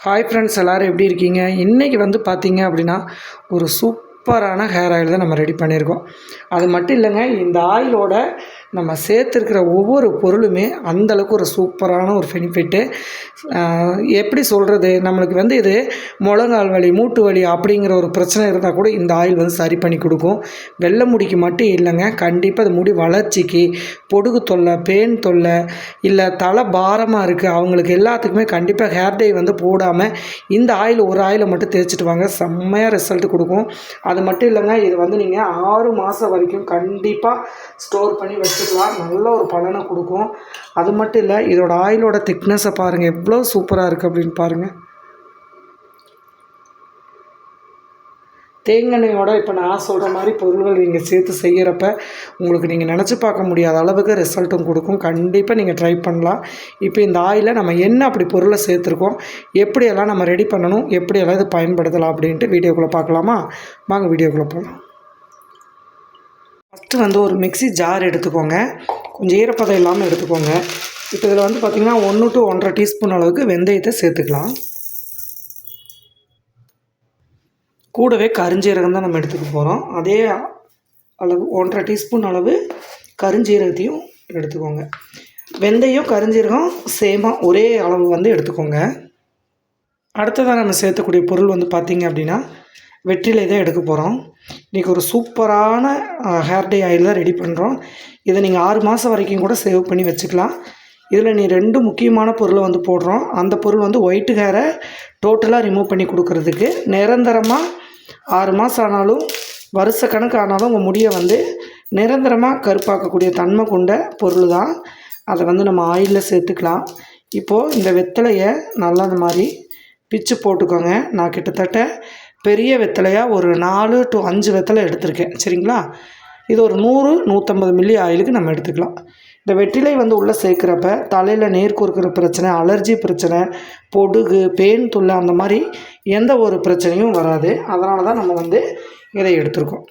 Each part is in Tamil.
ஹாய் ஃப்ரெண்ட்ஸ், எல்லோரும் எப்படி இருக்கீங்க? இன்றைக்கி வந்து பார்த்தீங்க அப்படின்னா, ஒரு சூப்பரான ஹேர் ஆயில் தான் நம்ம ரெடி பண்ணியிருக்கோம். அது மட்டும் இல்லைங்க, இந்த ஆயிலோட நம்ம சேர்த்துருக்கிற ஒவ்வொரு பொருளுமே அந்தளவுக்கு ஒரு சூப்பரான ஒரு பெனிஃபிட்டு. எப்படி சொல்கிறது, நம்மளுக்கு வந்து இது முழங்கால் வலி, மூட்டு வலி அப்படிங்கிற ஒரு பிரச்சனை இருந்தால் கூட இந்த ஆயில் வந்து சரி பண்ணி கொடுக்கும். வெள்ளை முடிக்கு மட்டும் இல்லைங்க, கண்டிப்பாக அது முடி வளர்ச்சிக்கு, பொடுகு தொல்லை, பேன் தொல்லை, இல்லை தலை பாரமாக இருக்குது அவங்களுக்கு எல்லாத்துக்குமே கண்டிப்பாக ஹேர் டை வந்து போடாமல் இந்த ஆயில் ஒரு ஆயிலை மட்டும் தேய்ச்சிட்டு வாங்க, செம்மையாக ரிசல்ட் கொடுக்கும். அது மட்டும் இல்லைங்க, இது வந்து நீங்கள் 6 மாதம் வரைக்கும் கண்டிப்பாக ஸ்டோர் பண்ணி வச்சுக்கலாம். நல்ல ஒரு பலனை கொடுக்கும். அது மட்டும் இல்லை, இதோட ஆயிலோட திக்னஸை பாருங்கள், எவ்வளோ சூப்பராக இருக்குது அப்படின்னு பாருங்கள். தேங்காய்யோட இப்போ நான் சொல்கிற மாதிரி பொருள்கள் நீங்கள் சேர்த்து செய்கிறப்ப உங்களுக்கு நீங்கள் நினச்சி பார்க்க முடியாத அளவுக்கு ரிசல்ட்டும் கொடுக்கும். கண்டிப்பாக நீங்கள் ட்ரை பண்ணலாம். இப்போ இந்த ஆயிலை நம்ம என்ன அப்படி பொருளை சேர்த்துருக்கோம், எப்படியெல்லாம் நம்ம ரெடி பண்ணணும், எப்படியெல்லாம் இது பயன்படுத்தலாம் அப்படின்ட்டு வீடியோக்குள்ளே பார்க்கலாமா? வாங்க வீடியோக்குள்ளே போகலாம். ஃபஸ்ட்டு வந்து ஒரு மிக்ஸி ஜார் எடுத்துக்கோங்க. கொஞ்சம் ஈரப்பதம் இல்லாமல் எடுத்துக்கோங்க. இப்போ இதில் வந்து பார்த்திங்கன்னா 1 to 1.5 டீஸ்பூன் அளவுக்கு வெந்தயத்தை சேர்த்துக்கலாம். கூடவே கருஞ்சீரகம் தான் நம்ம எடுத்துக்க போகிறோம். அதே அளவு 1.5 டீஸ்பூன் அளவு கருஞ்சீரகத்தையும் எடுத்துக்கோங்க. வெந்தயம் கருஞ்சீரகம் சேமாக ஒரே அளவு வந்து எடுத்துக்கோங்க. அடுத்ததாக நம்ம சேர்த்தக்கூடிய பொருள் வந்து பார்த்திங்க அப்படின்னா வெற்றிலை தான் எடுக்க போகிறோம். இன்றைக்கி ஒரு சூப்பரான ஹேர் டை ஆயில் தான் ரெடி பண்ணுறோம். இதை நீங்கள் 6 மாதம் வரைக்கும் கூட சேவ் பண்ணி வச்சுக்கலாம். இதில் நீ 2 முக்கியமான பொருளை வந்து போடுறோம். அந்த பொருள் வந்து ஒயிட் ஹேரை டோட்டலாக ரிமூவ் பண்ணி கொடுக்குறதுக்கு, நிரந்தரமாக 6 மாதம் ஆனாலும் வருஷ கணக்கு ஆனாலும் உங்கள் முடியை வந்து நிரந்தரமாக கருப்பாக்கக்கூடிய தன்மை கொண்ட பொருள் தான். அதை வந்து நம்ம ஆயிலில் சேர்த்துக்கலாம். இப்போது இந்த வெத்தலையை நல்லா இந்த மாதிரி பிச்சு போட்டுக்கோங்க. நான் கிட்டத்தட்ட பெரிய வெத்தலையாக ஒரு 4 to 5 வெத்தலை எடுத்திருக்கேன், சரிங்களா? இது ஒரு 100-150 மில்லி ஆயிலுக்கு நம்ம எடுத்துக்கலாம். இந்த வெற்றிலை வந்து உள்ளே சேர்க்குறப்ப தலையில் நீர் கோர்க்கிற பிரச்சனை, அலர்ஜி பிரச்சனை, பொடுகு, பேன் தொல்லை அந்த மாதிரி எந்த ஒரு பிரச்சனையும் வராது. அதனால தான் நம்ம வந்து இதை எடுத்துருக்கோம்.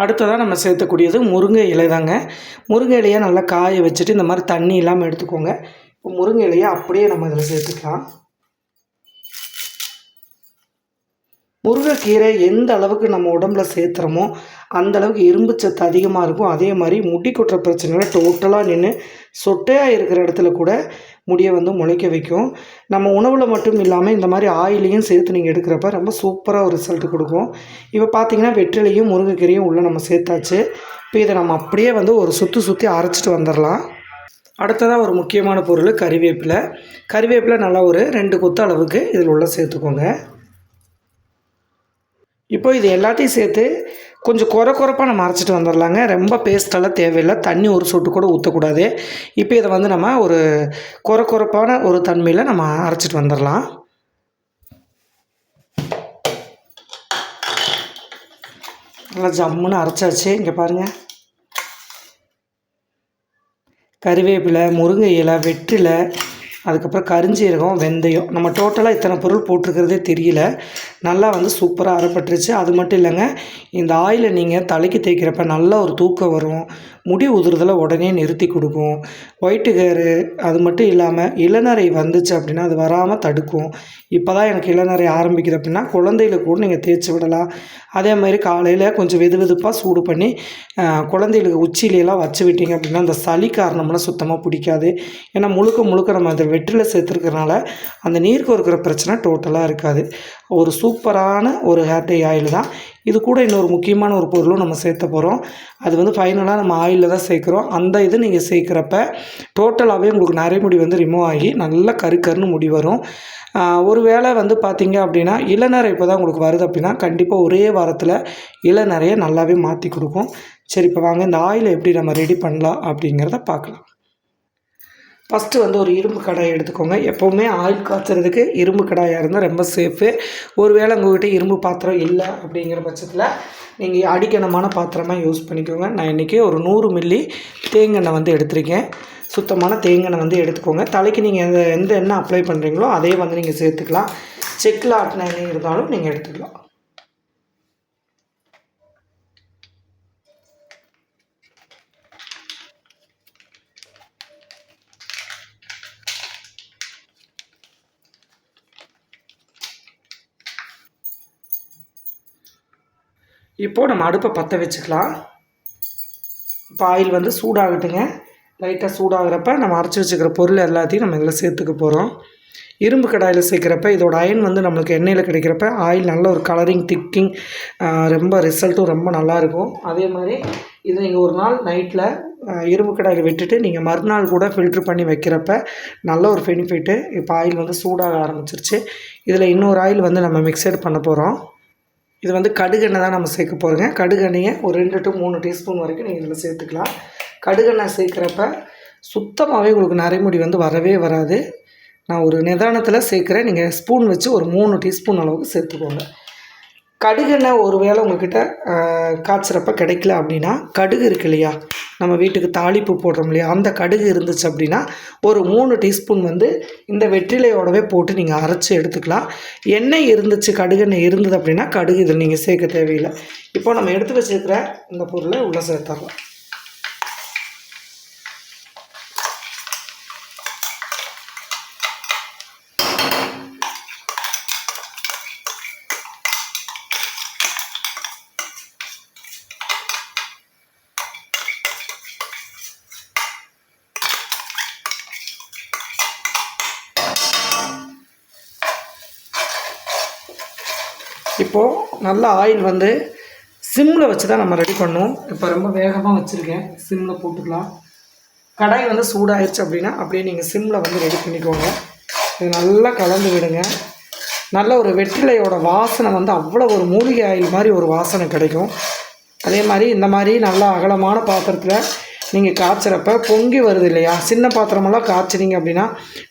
அடுத்ததாக நம்ம சேர்த்தக்கூடியது முருங்கை இலை தாங்க. முருங்கை இலையை நல்லா காய வச்சுட்டு இந்த மாதிரி தண்ணி இல்லாமல் எடுத்துக்கோங்க. இப்போ முருங்கை இலையை அப்படியே நம்ம இதில் சேர்த்துக்கலாம். முருங்கைக்கீரை எந்த அளவுக்கு நம்ம உடம்புல சேர்த்துறோமோ அந்த அளவுக்கு இரும்பு சத்து அதிகமாக இருக்கும். அதே மாதிரி முடி கொட்டுற பிரச்சனைகளை டோட்டலாக நின்று சொட்டையாக இருக்கிற இடத்துல கூட முடியை வந்து முளைக்க வைக்கும். நம்ம உணவில் மட்டும் இல்லாமல் இந்த மாதிரி ஆயிலையும் சேர்த்து நீங்கள் எடுக்கிறப்ப ரொம்ப சூப்பராக ஒரு ரிசல்ட் கொடுக்கும். இப்போ பார்த்திங்கன்னா வெற்றிலையும் முருங்கைக்கீரையும் உள்ளே நம்ம சேர்த்தாச்சு. இப்போ இதை நம்ம அப்படியே வந்து ஒரு சுற்றி அரைச்சிட்டு வந்துடலாம். அடுத்ததாக ஒரு முக்கியமான பொருள் கறிவேப்பிலை. கறிவேப்பிலை நல்லா ஒரு 2 கொத்து அளவுக்கு இதில் உள்ள சேர்த்துக்கோங்க. இப்போ இது எல்லாத்தையும் சேர்த்து கொஞ்சம் குறப்பாக நம்ம அரைச்சிட்டு வந்துடலாங்க. ரொம்ப பேஸ்ட்டெல்லாம் தேவையில்லை. தண்ணி ஒரு சொட்டு கூட ஊற்றக்கூடாது. இப்போ இதை வந்து நம்ம ஒரு குறப்பான ஒரு தன்மையில் நம்ம அரைச்சிட்டு வந்துடலாம். நல்லா ஜம்முன்னு அரைச்சாச்சு. இங்கே பாருங்கள், கறிவேப்பிலை, முருங்கை இலை, வெற்றிலை, அதுக்கப்புறம் கருஞ்சீரகம், வெந்தயம், நம்ம டோட்டலாக இத்தனை பொருள் போட்டிருக்கிறதே தெரியல. நல்லா வந்து சூப்பராக அரைப்பட்டுருச்சு. அது மட்டும் இல்லைங்க, இந்த ஆயிலை நீங்கள் தலைக்கு தேய்க்கிறப்ப நல்லா ஒரு தூக்கம் வரும். முடி உதிர்தலை உடனே நிறுத்தி கொடுக்கும். ஒயிட்டு ஹேரு அது மட்டும் இல்லாமல் இளநரை வந்துச்சு அப்படின்னா அது வராமல் தடுக்கும். இப்போ தான் எனக்கு இளநரை ஆரம்பிக்குது அப்படின்னா குழந்தைகளுக்கு கூட நீங்கள் தேய்ச்சி விடலாம். அதே மாதிரி காலையில் கொஞ்சம் வெதுப்பாக சூடு பண்ணி குழந்தைகளுக்கு உச்சியிலெல்லாம் வச்சு விட்டீங்க அப்படின்னா அந்த சளி காரணம்லாம் சுத்தமாக பிடிக்காது. ஏன்னா முழுக்க நம்ம அந்த வெற்றிலை சேர்த்துருக்கறனால அந்த நீர் கோர்க்கிற பிரச்சனை டோட்டலாக இருக்காது. ஒரு சூப்பரான ஒரு ஹேர் டை ஆயில் தான். இது கூட இன்னொரு முக்கியமான ஒரு பொருளும் நம்ம சேர்த்த போகிறோம். அது வந்து ஃபைனலாக நம்ம ஆயிலில் தான் சேர்க்குறோம். அந்த இது நீங்கள் சேர்க்குறப்ப டோட்டலாகவே உங்களுக்கு நரைமுடி வந்து ரிமூவ் ஆகி நல்லா கருன்னு முடி வரும். ஒரு வேளை வந்து பார்த்திங்க அப்படின்னா இளநரை இப்போ தான் உங்களுக்கு வருது அப்படின்னா கண்டிப்பாக ஒரே வாரத்தில் இளநரையை நல்லாவே மாற்றி கொடுக்கும். சரி, இப்போ வாங்க இந்த ஆயிலை எப்படி நம்ம ரெடி பண்ணலாம் அப்படிங்கிறத பார்க்கலாம். ஃபஸ்ட்டு வந்து ஒரு இரும்பு கடாயை எடுத்துக்கோங்க. எப்போவுமே ஆயில் காய்ச்சறதுக்கு இரும்பு கடாயாக இருந்தால் ரொம்ப சேஃபு. ஒரு வேளை உங்கள்கிட்ட இரும்பு பாத்திரம் இல்லை அப்படிங்கிற பட்சத்தில் நீங்கள் அடிக்கனமான பாத்திரமாக யூஸ் பண்ணிக்கோங்க. நான் இன்றைக்கி ஒரு 100 மில்லி தேங்காய் வந்து எடுத்திருக்கேன். சுத்தமான தேங்காய் வந்து எடுத்துக்கோங்க. தலைக்கு நீங்கள் எந்த எண்ணெய் அப்ளை பண்ணுறீங்களோ அதே வந்து நீங்கள் சேர்த்துக்கலாம். செக்கில் ஆட்டின எண்ணெய் இருந்தாலும் நீங்கள் எடுத்துக்கலாம். இப்போது நம்ம அடுப்பை பற்ற வச்சுக்கலாம். இப்போ ஆயில் வந்து சூடாகட்டுங்க. லைட்டாக சூடாகிறப்ப நம்ம அரைச்சி வச்சுக்கிற பொருள் எல்லாத்தையும் நம்ம இதில் சேர்த்துக்க போகிறோம். இரும்பு கடாயில் சேர்க்குறப்ப இதோட அயன் வந்து நம்மளுக்கு எண்ணெயில் கிடைக்கிறப்ப ஆயில் நல்ல ஒரு கலரிங் திக்கிங் ரொம்ப ரிசல்ட்டும் ரொம்ப நல்லாயிருக்கும். அதே மாதிரி இதை நீங்கள் ஒரு நாள் நைட்டில் இரும்பு கடாயில் விட்டுட்டு நீங்கள் மறுநாள் கூட ஃபில்ட்ரு பண்ணி வைக்கிறப்ப நல்ல ஒரு பெனிஃபிட்டு. இப்போ ஆயில் வந்து சூடாக ஆரம்பிச்சிருச்சு. இதில் இன்னொரு ஆயில் வந்து நம்ம மிக்சட் பண்ண போகிறோம். இது வந்து கடுகெண்ணெய் தான் நம்ம சேர்க்க போகிறோங்க. கடுகெண்ணெயை ஒரு 2 to 3 டீஸ்பூன் வரைக்கும் நீங்கள் இதில் சேர்த்துக்கலாம். கடுகெண்ணெய் சேர்க்குறப்ப சுத்தமாகவே உங்களுக்கு நரைமுடி வந்து வரவே வராது. நான் ஒரு நிதானத்தில் சேர்க்குறேன். நீங்கள் ஸ்பூன் வச்சு ஒரு 3 டீஸ்பூன் அளவுக்கு சேர்த்துக்கோங்க. கடுகெண்ணெய் ஒரு வேளை உங்கள்கிட்ட காய்ச்சிறப்ப கிடைக்கல அப்படின்னா கடுகு இருக்கு இல்லையா, நம்ம வீட்டுக்கு தாளிப்பு போடுறோம் இல்லையா, அந்த கடுகு இருந்துச்சு அப்படின்னா ஒரு 3 டீஸ்பூன் வந்து இந்த வெற்றிலையோடவே போட்டு நீங்கள் அரைச்சி எடுத்துக்கலாம். எண்ணெய் இருந்துச்சு, கடுகெண்ணெய் இருந்தது அப்படின்னா கடுகு இதில் நீங்கள் சேர்க்க தேவையில்லை. இப்போ நம்ம எடுத்து வச்சுருக்கிற இந்த பொருளை உள்ளே சேர்த்துடலாம். இப்போது நல்லா ஆயில் வந்து சிம்மில் வச்சு தான் நம்ம ரெடி பண்ணோம். இப்போ ரொம்ப வேகமாக வச்சுருக்கேன், சிம்மில் போட்டுக்கலாம். கடாய் வந்து சூடாகிடுச்சு அப்படின்னா அப்படியே நீங்கள் சிம்மில் வந்து ரெடி பண்ணிக்கோங்க. இது நல்லா கலந்து விடுங்க. நல்ல ஒரு வெற்றிலையோட வாசனை வந்து அவ்வளோ ஒரு மூலிகை ஆயில் மாதிரி ஒரு வாசனை கிடைக்கும். அதே மாதிரி இந்த மாதிரி நல்லா அகலமான பாத்திரத்தில் நீங்கள் காய்ச்சிறப்ப பொங்கி வருது இல்லையா, சின்ன பாத்திரமெல்லாம் காய்ச்சினீங்க அப்படின்னா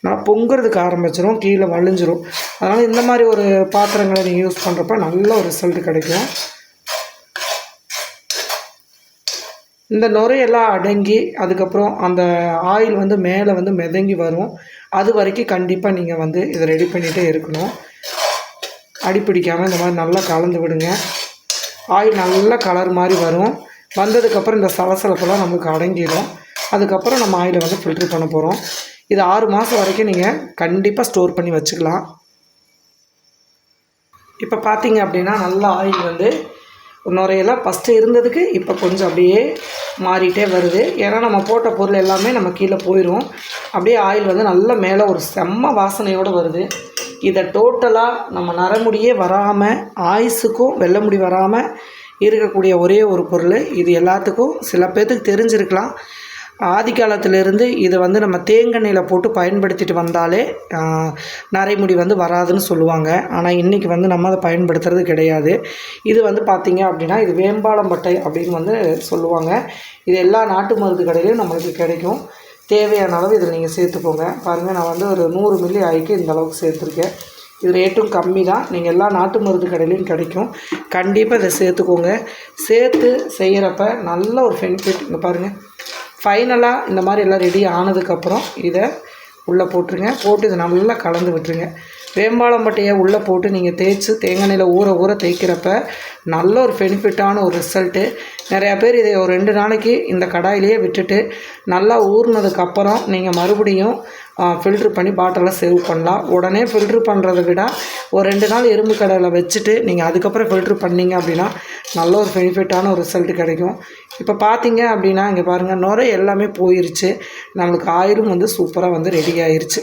நல்லா பொங்குறதுக்கு ஆரம்பிச்சிடும், கீழே வழிஞ்சிரும். அதனால் இந்த மாதிரி ஒரு பாத்திரங்களை நீங்கள் யூஸ் பண்ணுறப்ப நல்ல ஒரு ரிசல்ட் கிடைக்கும். இந்த நுரையெல்லாம் அடங்கி அதுக்கப்புறம் அந்த ஆயில் வந்து மேலே வந்து மிதங்கி வரும். அது வரைக்கும் கண்டிப்பாக நீங்கள் வந்து இதை ரெடி பண்ணிகிட்டே இருக்கணும். அடிப்பிடிக்காமல் இந்த மாதிரி நல்லா கலந்து விடுங்க. ஆயில் நல்லா கலர் மாதிரி வரும். வந்ததுக்கப்புறம் இந்த சலசலப்பெல்லாம் நமக்கு அடங்கிடும். அதுக்கப்புறம் நம்ம ஆயிலை வந்து ஃபில்ட்ரு பண்ண போகிறோம். இது 6 மாதம் வரைக்கும் நீங்கள் கண்டிப்பாக ஸ்டோர் பண்ணி வச்சுக்கலாம். இப்போ பார்த்தீங்க அப்படின்னா நல்லா ஆயில் வந்து நுரையெல்லாம் ஃபஸ்ட்டு இருந்ததுக்கு இப்போ கொஞ்சம் அப்படியே மாறிட்டே வருது. ஏன்னா நம்ம போட்ட பொருள் எல்லாமே நம்ம கீழே போயிடும். அப்படியே ஆயில் வந்து நல்லா மேலே ஒரு செம்ம வாசனையோடு வருது. இதை டோட்டலாக நம்ம நரமுடியே வராமல், ஆயுசுக்கும் வெள்ளை முடி வராமல் இருக்கக்கூடிய ஒரே ஒரு பொருள் இது. எல்லாத்துக்கும் சில பேர்த்துக்கு தெரிஞ்சிருக்கலாம். ஆதி காலத்திலேருந்து இதை வந்து நம்ம தேங்காய்நெய்யில் போட்டு பயன்படுத்திட்டு வந்தாலே நரைமுடி வந்து வராதுன்னு சொல்லுவாங்க. ஆனால் இன்றைக்கி வந்து நம்ம அதை பயன்படுத்துறது கிடையாது. இது வந்து பார்த்திங்க அப்படின்னா இது வேம்பாளம்பட்டை அப்படின்னு வந்து சொல்லுவாங்க. இது எல்லா நாட்டு மருந்து கடையிலையும் நம்மளுக்கு கிடைக்கும். தேவையான அளவு இதில் நீங்கள் சேர்த்துக்கோங்க. பாருங்கள், நான் வந்து ஒரு 100 மில்லி ஆயிக்கு இந்த அளவுக்கு சேர்த்துருக்கேன். இது ரேட்டும் கம்மி தான். நீங்கள் எல்லா நாட்டு மருந்து கடையிலையும் கிடைக்கும். கண்டிப்பாக இதை சேர்த்துக்கோங்க. சேர்த்து செய்கிறப்ப நல்ல ஒரு பெனிஃபிட். இங்கே பாருங்கள், ஃபைனலாக இந்த மாதிரி எல்லாம் ரெடி ஆனதுக்கப்புறம் இதை உள்ளே போட்டுருங்க. போட்டு இதை நல்லா கலந்து விட்டுருங்க. வேம்பாளம்பட்டையை உள்ளே போட்டு நீங்கள் தேய்ச்சி தேங்காய் எண்ணெயில் ஊற தேய்க்கிறப்ப நல்ல ஒரு பெனிஃபிட்டான ஒரு ரிசல்ட்டு. நிறையா பேர் இதை ஒரு 2 நாளைக்கு இந்த கடாயிலேயே விட்டுட்டு நல்லா ஊறினதுக்கப்புறம் நீங்கள் மறுபடியும் ஃபில்ட்ரு பண்ணி பாட்டிலில் சேவ் பண்ணலாம். உடனே ஃபில்ட்ரு பண்ணுறதை விட ஒரு 2 நாள் இரும்பு கடாயில் வச்சுட்டு நீங்கள் அதுக்கப்புறம் ஃபில்ட்ரு பண்ணிங்க அப்படின்னா நல்ல ஒரு பெனிஃபிட்டான ஒரு ரிசல்ட்டு கிடைக்கும். இப்போ பார்த்தீங்க அப்படின்னா இங்கே பாருங்கள், நுரை எல்லாமே போயிருச்சு. நம்மளுக்கு ஆயிலும் வந்து சூப்பராக வந்து ரெடி ஆயிடுச்சு.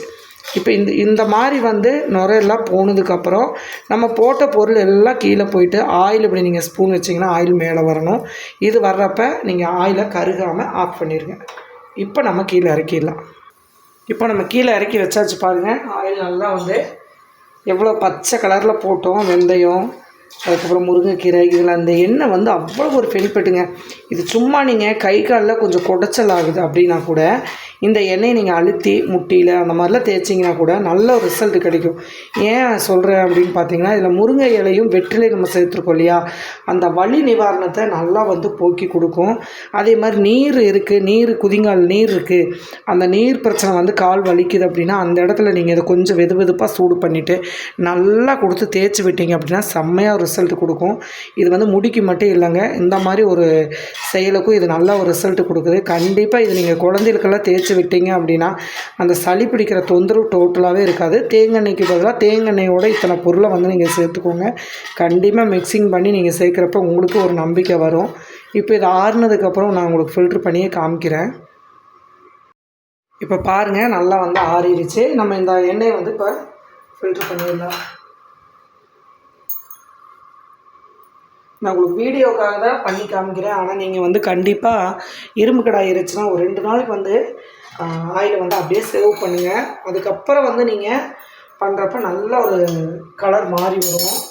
இப்போ இந்த மாதிரி வந்து நுரையெல்லாம் போனதுக்கப்புறம் நம்ம போட்ட பொருள் எல்லாம் கீழே போயிட்டு ஆயில் இப்படி நீங்கள் ஸ்பூன் வச்சிங்கன்னா ஆயில் மேலே வரணும். இது வர்றப்ப நீங்கள் ஆயிலை கருகாமல் ஆஃப் பண்ணிடுங்க. இப்போ நம்ம கீழே இறக்கிடலாம். இப்போ நம்ம கீழே இறக்கி வச்சாச்சு பாருங்கள். ஆயில் நல்லா வந்து எவ்வளோ பச்சை கலரில் போட்டோம். வெந்தயம், அதுக்கப்புறம் முருங்கைக்கீரை, இதில் அந்த எண்ணெய் வந்து அவ்வளோ ஒரு பெனிஃபிட்டுங்க. இது சும்மா நீங்கள் கை காலில் கொஞ்சம் குடைச்சல் ஆகுது அப்படின்னா கூட இந்த எண்ணெயை நீங்கள் அழுத்தி முட்டியில் அந்த மாதிரிலாம் தேய்ச்சிங்கன்னா கூட நல்ல ஒரு ரிசல்ட் கிடைக்கும். ஏன் சொல்கிறேன் அப்படின்னு பார்த்தீங்கன்னா, இதில் முருங்கை இலையும் வெற்றிலை நம்ம சேர்த்துருக்கோம் இல்லையா, அந்த வலி நிவாரணத்தை நல்லா வந்து போக்கி கொடுக்கும். அதே மாதிரி நீர் இருக்குது, குதிங்கால் நீர் இருக்குது, அந்த நீர் பிரச்சனை வந்து கால் வலிக்குது அப்படின்னா அந்த இடத்துல நீங்கள் இதை கொஞ்சம் வெதுப்பாக சூடு பண்ணிவிட்டு நல்லா கொடுத்து தேய்ச்சி விட்டீங்க அப்படின்னா செம்மையாக ரிசல்ட் கொடுக்கும். இது வந்து முடிக்கு மட்டும் இல்லைங்க, இந்த மாதிரி ஒரு செயலுக்கும் இது நல்ல ஒரு ரிசல்ட் கொடுக்குது. கண்டிப்பாக இது நீங்கள் குழந்தைகளுக்கெல்லாம் தேய்ச்சி விட்டீங்க அப்படின்னா அந்த சளி பிடிக்கிற தொந்தரவு டோட்டலாகவே இருக்காது. தேங்காய்க்கு பதிலாக தேங்காயோட இத்தனை பொருளை வந்து நீங்கள் சேர்த்துக்கோங்க. கண்டிப்பாக மிக்சிங் பண்ணி நீங்கள் சேர்க்குறப்ப உங்களுக்கு ஒரு நம்பிக்கை வரும். இப்போ இது ஆறுனதுக்கப்புறம் நான் உங்களுக்கு ஃபில்ட்ரு பண்ணியே காமிக்கிறேன். இப்போ பாருங்கள், நல்லா வந்து ஆறிடுச்சு. நம்ம இந்த எண்ணெயை வந்து இப்போ ஃபில்ட்ரு பண்ணிடலாம். நான் உங்களுக்கு வீடியோக்காக தான் பண்ணி காமிக்கிறேன். ஆனால் நீங்கள் வந்து கண்டிப்பாக இரும்பு கடாய் இருந்துச்சுன்னா ஒரு 2 நாளைக்கு வந்து ஆயிலை வந்து அப்படியே சேவ் பண்ணுங்கள். அதுக்கப்புறம் வந்து நீங்கள் பண்ணுறப்ப நல்ல ஒரு கலர் மாறி வரும்.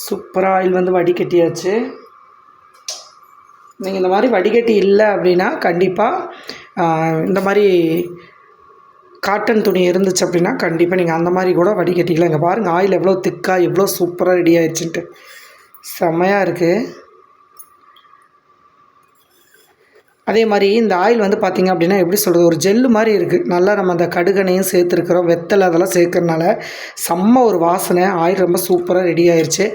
சூப்பராக ஆயில் வந்து வடிகட்டியாச்சு. நீங்கள் இந்த மாதிரி வடிகட்டி இல்லை அப்படின்னா கண்டிப்பாக இந்த மாதிரி காட்டன் துணி இருந்துச்சு அப்படின்னா கண்டிப்பாக நீங்கள் அந்த மாதிரி கூட வடிகட்டிக்கலாம். இங்கே பாருங்கள், ஆயில் எவ்வளோ திக்காக எவ்வளோ சூப்பராக ரெடி ஆயிடுச்சுன்ட்டு செம்மையாக இருக்குது. அதே மாதிரி இந்த ஆயில் வந்து பார்த்திங்க அப்படின்னா எப்படி சொல்கிறது, ஒரு ஜெல்லு மாதிரி இருக்குது. நல்லா நம்ம அந்த கடுகெண்ணையும் சேர்த்துருக்குறோம், வெத்தலை அதெல்லாம் சேர்க்கறனால செம்ம ஒரு வாசனை. ஆயில் ரொம்ப சூப்பராக ரெடி ஆயிடுச்சு.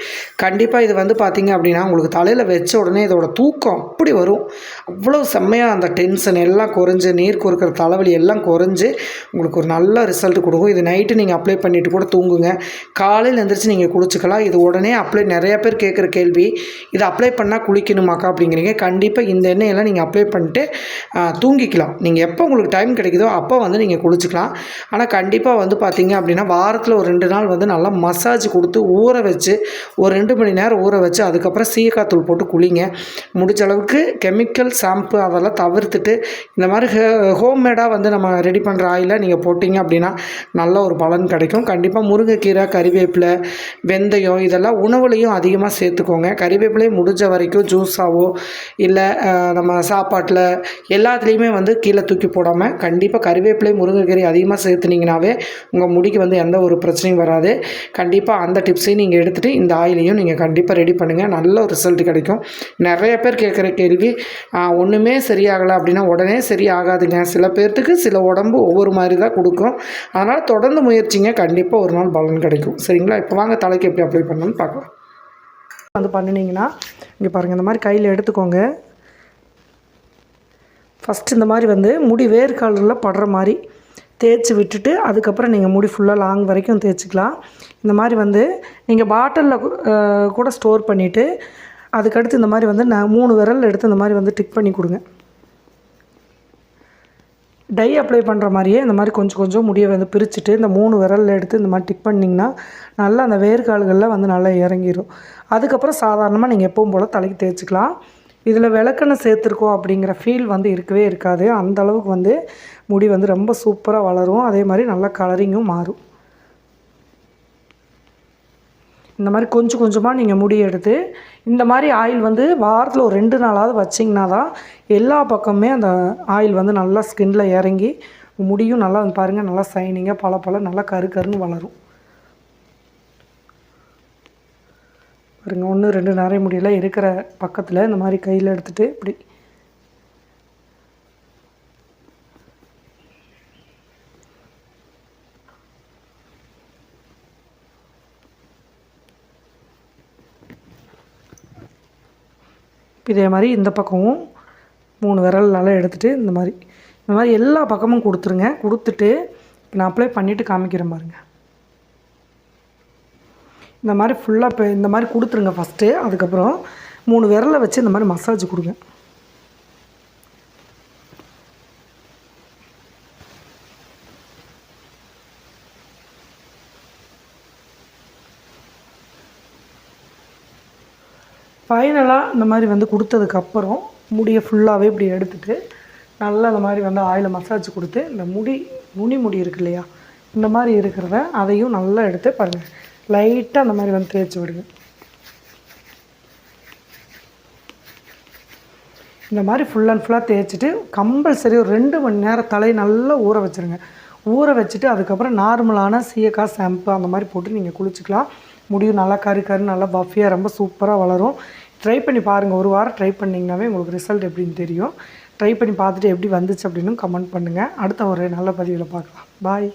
கண்டிப்பாக இது வந்து பார்த்திங்க அப்படின்னா உங்களுக்கு தலையில் வச்ச உடனே இதோட தூக்கம் அப்படி வரும். அவ்வளோ செம்மையாக அந்த டென்ஷன் எல்லாம் குறைஞ்சி, நீர் கொடுக்குற தலைவலி எல்லாம் குறைஞ்சி உங்களுக்கு ஒரு நல்ல ரிசல்ட் கொடுக்கும். இது நைட்டு நீங்கள் அப்ளை பண்ணிவிட்டு கூட தூங்குங்க. காலையில் எழுந்திரிச்சு நீங்கள் குளிச்சுக்கலாம். இது உடனே அப்ளை, நிறையா பேர் கேட்குற கேள்வி, இதை அப்ளை பண்ணால் குளிக்கணுமாக்கா அப்படிங்கிறீங்க. கண்டிப்பாக இந்த எண்ணெயெல்லாம் நீங்கள் அப்ளை பண்ணிட்டு தூங்கிக்கலாம். நீங்கள் எப்போ உங்களுக்கு டைம் கிடைக்குதோ அப்போ வந்து நீங்கள் குளிச்சுக்கலாம். ஆனால் கண்டிப்பாக வந்து பார்த்திங்க அப்படின்னா வாரத்தில் ஒரு 2 நாள் வந்து நல்லா மசாஜ் கொடுத்து ஊற வச்சு ஒரு 2 மணி நேரம் ஊற வச்சு அதுக்கப்புறம் சீயக்காய் தூள் போட்டு குளிங்க. முடிஞ்ச அளவுக்கு கெமிக்கல் ஷாம்பு அதெல்லாம் தவிர்த்துட்டு இந்த மாதிரி ஹோம்மேடாக வந்து நம்ம ரெடி பண்ணுற ஆயிலை நீங்கள் போட்டிங்க அப்படின்னா நல்ல ஒரு பலன் கிடைக்கும். கண்டிப்பாக முருங்கைக்கீரை, கறிவேப்பிலை, வெந்தயம் இதெல்லாம் உணவுலையும் அதிகமாக சேர்த்துக்கோங்க. கறிவேப்பிலையும் முடிஞ்ச வரைக்கும் ஜூஸாவோ இல்லை நம்ம சாப்பாட்டில் எல்லாத்துலேயுமே வந்து கீழே தூக்கி போடாமல் கண்டிப்பாக கறிவேப்பிலை, முருங்கைக்கீரை அதிகமாக சேர்த்துனீங்கனாவே உங்கள் முடிக்கு வந்து எந்த ஒரு பிரச்சனையும் வராது. கண்டிப்பாக அந்த டிப்ஸையும் நீங்கள் எடுத்துகிட்டு இந்த ஆயிலையும் நீங்கள் கண்டிப்பாக ரெடி பண்ணுங்கள். நல்ல ஒரு ரிசல்ட் கிடைக்கும். நிறைய பேர் கேட்குற கேள்வி, ஒன்றுமே சரியாகலை அப்படின்னா உடனே சரியாகாதுங்க. சில பேர்த்துக்கு சில உடம்பு ஒவ்வொரு மாதிரி தான் கொடுக்கும். அதனால் தொடர்ந்து முயற்சிங்க, கண்டிப்பாக ஒரு நாள் பலன் கிடைக்கும். சரிங்களா? இப்போ வாங்க தலைக்கு எப்படி அப்ளை பண்ணணும்னு பார்க்கலாம். வந்து பண்ணினீங்கன்னா இங்கே பாருங்கள், இந்த மாதிரி கையில் எடுத்துக்கோங்க. ஃபஸ்ட்டு இந்த மாதிரி வந்து முடி வேர்க்காலில் படுற மாதிரி தேய்ச்சி விட்டுட்டு அதுக்கப்புறம் நீங்கள் முடி ஃபுல்லாக லாங் வரைக்கும் தேய்ச்சிக்கலாம். இந்த மாதிரி வந்து நீங்கள் பாட்டிலில் கூட ஸ்டோர் பண்ணிவிட்டு அதுக்கடுத்து இந்த மாதிரி வந்து நான் 3 விரல் எடுத்து இந்த மாதிரி வந்து டிக் பண்ணி கொடுங்க. டை அப்ளை பண்ணுற மாதிரியே இந்த மாதிரி கொஞ்சம் கொஞ்சம் முடியை வந்து பிரிச்சுட்டு இந்த 3 விரலில் எடுத்து இந்த மாதிரி டிக் பண்ணிங்கன்னா நல்லா அந்த வேர்க்கால்களில் வந்து நல்லா இறங்கிடும். அதுக்கப்புறம் சாதாரணமாக நீங்கள் எப்பவும் போல் தலைக்கு தேய்ச்சிக்கலாம். இதில் விளக்கெண்ணெய் சேர்த்துருக்கோம் அப்படிங்கிற ஃபீல் வந்து இருக்கவே இருக்காது. அந்த அளவுக்கு வந்து முடி வந்து ரொம்ப சூப்பராக வளரும். அதே மாதிரி நல்லா கலரிங்கும் மாறும். இந்த மாதிரி கொஞ்சம் கொஞ்சமாக நீங்கள் முடி எடுத்து இந்த மாதிரி ஆயில் வந்து வாரத்தில் ஒரு 2 நாளாவது வச்சிங்கன்னா தான் எல்லா பக்கமுமே அந்த ஆயில் வந்து நல்லா ஸ்கின்னில் இறங்கி முடியும் நல்லா பாருங்கள், நல்லா சைனிங்காக பல நல்லா கருன்னு வளரும். பாருங்க, 1 2 நிறைய முடியெல்லாம் இருக்கிற பக்கத்தில் இந்த மாதிரி கையில் எடுத்துகிட்டு இப்படி இதே மாதிரி இந்த பக்கமும் 3 விரலால் எடுத்துகிட்டு இந்த மாதிரி எல்லா பக்கமும் கொடுத்துருங்க. கொடுத்துட்டு நான் அப்ளை பண்ணிவிட்டு காமிக்கிறேன் பாருங்கள். இந்த மாதிரி ஃபுல்லாக இப்போ இந்த மாதிரி கொடுத்துருங்க ஃபஸ்ட்டு. அதுக்கப்புறம் 3 விரலை வச்சு இந்த மாதிரி மசாஜ் கொடுங்க. ஃபைனலாக இந்த மாதிரி வந்து கொடுத்ததுக்கப்புறம் முடியை ஃபுல்லாகவே இப்படி எடுத்துகிட்டு நல்லா அந்த மாதிரி வந்து ஆயிலை மசாஜ் கொடுத்து இந்த நுனி இருக்கு இல்லையா, இந்த மாதிரி இருக்கிறத அதையும் நல்லா எடுத்து பாருங்கள் லைட்டாக அந்த மாதிரி வந்து தேய்ச்சி விடுங்க. இந்த மாதிரி ஃபுல் அண்ட் ஃபுல்லாக தேய்ச்சிட்டு கம்பல்சரி ஒரு 2 மணி நேரம் தலையை நல்லா ஊற வச்சுருங்க. ஊற வச்சுட்டு அதுக்கப்புறம் நார்மலான சீயக்காய் ஷாம்பு அந்த மாதிரி போட்டு நீங்கள் குளிச்சுக்கலாம். முடியும் நல்லா கரு நல்லா பஃபியாக ரொம்ப சூப்பராக வளரும். ட்ரை பண்ணி பாருங்கள். ஒரு வாரம் ட்ரை பண்ணிங்கனாவே உங்களுக்கு ரிசல்ட் எப்படின்னு தெரியும். ட்ரை பண்ணி பார்த்துட்டு எப்படி வந்துச்சு அப்படின்னு கமெண்ட் பண்ணுங்கள். அடுத்த ஒரு நல்ல பதிவில் பார்க்கலாம். பாய்.